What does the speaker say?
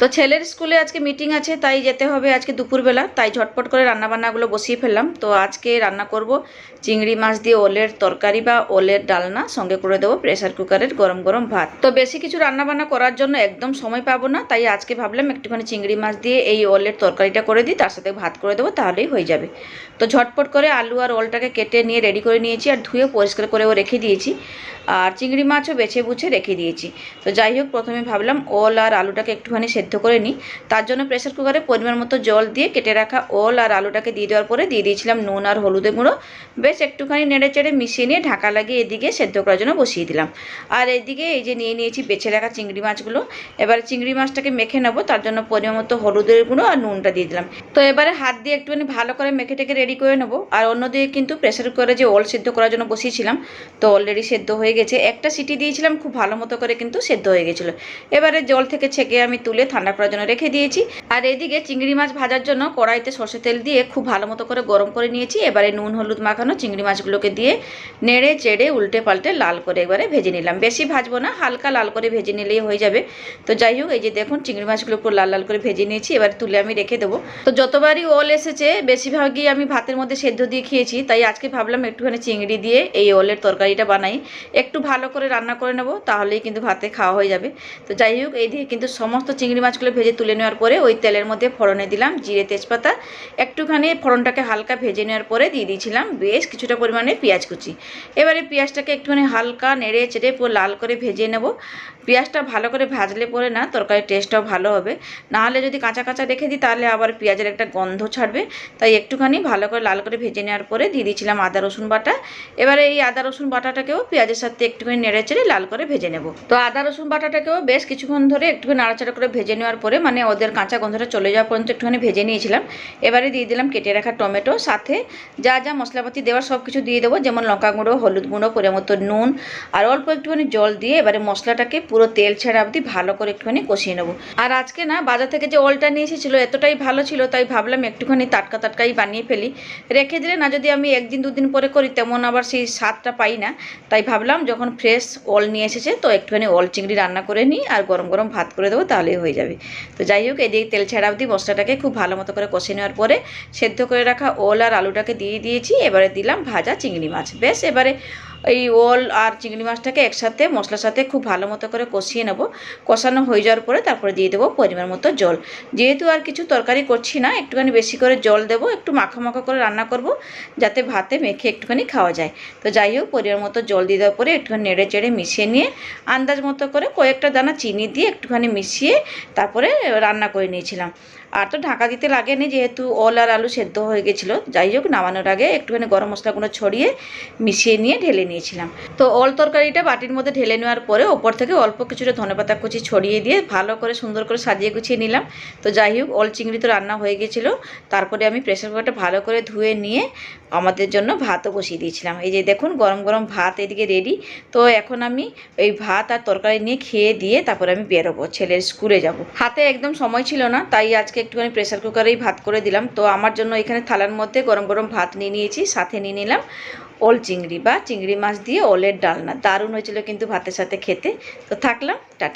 তো ছেলের স্কুলে আজকে মিটিং আছে, তাই যেতে হবে আজকে দুপুরবেলা। তাই ঝটপট করে রান্নাবান্নাগুলো বসিয়ে ফেললাম। তো আজকে রান্না করব চিংড়ি মাছ দিয়ে ওলের তরকারি বা ওলের ডালনা, সঙ্গে করে দেবো প্রেসার কুকারের গরম গরম ভাত। তো বেশি কিছু রান্নাবান্না করার জন্য একদম সময় পাবো না, তাই আজকে ভাবলাম একটুখানি চিংড়ি মাছ দিয়ে এই ওলের তরকারিটা করে দিই, তার সাথে ভাত করে দেবো, তাহলেই হয়ে যাবে। তো ঝটপট করে আলু আর ওলটাকে কেটে নিয়ে রেডি করে নিয়েছি, আর ধুয়ে পরিষ্কার করেও রেখে দিয়েছি, আর চিংড়ি মাছও বেছে বুছে রেখে দিয়েছি। তো যাই হোক, প্রথমে ভাবলাম ওল আর আলুটাকে একটুখানি সেদ্ধ করে নিই। তার জন্য প্রেসার কুকারে পরিমাণ মতো জল দিয়ে কেটে রাখা ওল আর আলুটাকে দিয়ে দেওয়ার পরে দিয়ে দিয়েছিলাম নুন আর হলুদের গুঁড়ো। বেশ একটুখানি নেড়ে চেড়ে মিশিয়ে নিয়ে ঢাকা লাগিয়ে এদিকে সেদ্ধ করার জন্য বসিয়ে দিলাম। আর এদিকে এই যে নিয়ে নিয়েছি বেছে রাখা চিংড়ি মাছগুলো। এবারে চিংড়ি মাছটাকে মেখে নেবো, তার জন্য পরিমাণ মতো হলুদের গুঁড়ো আর নুনটা দিয়ে দিলাম। তো এবারে হাত দিয়ে একটুখানি ভালো করে মেখে টেকে রেডি করে নেবো। আর অন্যদিকে কিন্তু প্রেসার কুকারে যে ওল সেদ্ধ করার জন্য বসিয়েছিলাম, তো অলরেডি সেদ্ধ হয়ে গেছে। একটা সিটি দিয়েছিলাম, খুব ভালো মতো করে কিন্তু সেদ্ধ হয়ে গেছিলো। এবারে জল থেকে ছেঁকে আমি তুলে ঠান্ডা করার জন্য রেখে দিয়েছি। আর এদিকে চিংড়ি মাছ ভাজার জন্য কড়াইতে সরষে তেল দিয়ে খুব ভালো মতো করে গরম করে নিয়েছি। এবারে নুন হলুদ মাখানো চিংড়ি মাছগুলোকে দিয়ে নেড়ে চেড়ে উল্টে পাল্টে লাল করে এবারে ভেজে নিলাম। বেশি ভাজবো না, হালকা লাল করে ভেজে নিলেই হয়ে যাবে। তো যাই হোক, এই যে দেখুন চিংড়ি মাছগুলো পুরো লাল লাল করে ভেজে নিয়েছি, এবার তুলে আমি রেখে দেবো। তো যতবারই ওল এসেছে বেশিরভাগই আমি ভাতের মধ্যে সেদ্ধ দিয়ে খেয়েছি, তাই আজকে ভাবলাম একটুখানি চিংড়ি দিয়ে এই ওলের তরকারিটা বানাই, একটু ভালো করে রান্না করে নেবো, তাহলেই কিন্তু ভাতে খাওয়া হয়ে যাবে। তো যাই হোক, এই দিয়ে কিন্তু সমস্ত চিংড়ি মাছগুলো ভেজে তুলে নেওয়ার পরে ওই তেলের মধ্যে ফোড়নে দিলাম জিরে তেজপাতা। একটুখানি ফোড়নটাকে হালকা ভেজে নেওয়ার পরে দিয়ে দিয়েছিলাম বেশ কিছুটা পরিমাণে পেঁয়াজ কুচি। এবারে পেঁয়াজটাকে একটুখানি হালকা নেড়ে চেড়ে পুরো লাল করে ভেজে নেব। পেঁয়াজটা ভালো করে ভাজলে পরে না তরকারির টেস্টটাও ভালো হবে, নাহলে যদি কাঁচা কাঁচা রেখে দিই তাহলে আবার পেঁয়াজের একটা গন্ধ ছাড়বে। তাই একটুখানি ভালো করে লাল করে ভেজে নেওয়ার পরে দিয়ে দিয়েছিলাম আদা রসুন বাটা। এবারে এই আদা রসুন বাটাটাকেও পেঁয়াজের সাথে একটুখানি নেড়ে চেড়ে লাল করে ভেজে নেব। তো আদা রসুন বাটাটাকেও বেশ কিছুক্ষণ ধরে একটুখানি নাড়াচাড়া করে ভেজে নেওয়ার পরে, মানে ওদের কাঁচা গন্ধটা চলে যাওয়া পর্যন্ত একটুখানি ভেজে নিয়েছিলাম। এবারে দিয়ে দিলাম কেটে রাখা টমেটো, সাথে যা যা মশলাপাতি দেওয়ার সব কিছু দিয়ে দেবো, যেমন লঙ্কা গুঁড়ো, হলুদ গুঁড়ো, পরিমাণ মতো নুন, আর অল্প একটুখানি জল দিয়ে এবারে মশলাটাকে পুরো তেল ছেড়া অবধি ভালো করে একটুখানি কষিয়ে নেবো। আর আজকে না বাজার থেকে যে ওলটা নিয়ে এসেছিলো এতটাই ভালো ছিল, তাই ভাবলাম একটুখানি টাটকা টাটকাই বানিয়ে ফেলি। রেখে দিলে না, যদি আমি একদিন দুদিন পরে করি তেমন আবার সেই স্বাদটা পাই না। তাই ভাবলাম যখন ফ্রেশ ওল নিয়ে এসেছে তো একটুখানি ওল চিংড়ি রান্না করে নিই আর গরম গরম ভাত করে দেবো, তাহলেই হয়ে যাবে। তো যাই হোক, এদিকে তেল ছাড়া অবধি মশলাটাকে খুব ভালো মতো করে কষে নেওয়ার পরে সেদ্ধ করে রাখা ওল আর আলুটাকে দিয়ে দিয়েছি। এবারে দিলাম ভাজা চিংড়ি মাছ। বেশ এবারে এই ওল আর চিংড়ি মাছটাকে একসাথে মশলার সাথে খুব ভালো মতো করে কষিয়ে নেব। কষানো হয়ে যাওয়ার পরে তারপরে দিয়ে দেবো পরিমাণ মতো জল। যেহেতু আর কিছু তরকারি করছি না, একটুখানি বেশি করে জল দেবো, একটু মাখা মাখা করে রান্না করব, যাতে ভাতে মেখে একটুখানি খাওয়া যায়। তো যাই হোক, পরিমাণ মতো জল দিয়ে দেওয়ার পরে একটুখানি নেড়ে চেড়ে মিশিয়ে নিয়ে আন্দাজ মতো করে কয়েকটা দানা চিনি দিয়ে একটুখানি মিশিয়ে তারপরে রান্না করে নিয়েছিলাম। আর তো ঢাকা দিতে লাগেনি, যেহেতু ওল আর আলু সেদ্ধ হয়ে গেছিলো। যাই হোক, নামানোর আগে একটুখানি গরম মশলাগুলো ছড়িয়ে মিশিয়ে নিয়ে ঢেলে নিয়েছিলাম। তো ওল তরকারিটা বাটির মধ্যে ঢেলে নেওয়ার পরে ওপর থেকে অল্প কিছুটা ধনেপাতা কুচি ছড়িয়ে দিয়ে ভালো করে সুন্দর করে সাজিয়ে গুছিয়ে নিলাম। তো যাই হোক, ওল চিংড়ি তো রান্না হয়ে গেছিলো। তারপরে আমি প্রেসার কুকারটা ভালো করে ধুয়ে নিয়ে আমাদের জন্য ভাতও বসিয়ে দিয়েছিলাম। এই যে দেখুন গরম গরম ভাত এদিকে রেডি। তো এখন আমি ওই ভাত আর তরকারি নিয়ে খেয়ে দিয়ে তারপরে আমি বেরোবো, ছেলের স্কুলে যাব। হাতে একদম সময় ছিল না, তাই আজকে একটুখানি প্রেসার কুকারেই ভাত করে দিলাম। তো আমার জন্য এখানে থালার মধ্যে গরম গরম ভাত নিয়ে নিয়েছি, সাথে নিয়ে নিলাম ওল চিংড়ি বা চিংড়ি মাছ দিয়ে ওলের ডালনা। দারুণ হয়েছিল কিন্তু ভাতের সাথে খেতে। তো থাকলাম, টাটা।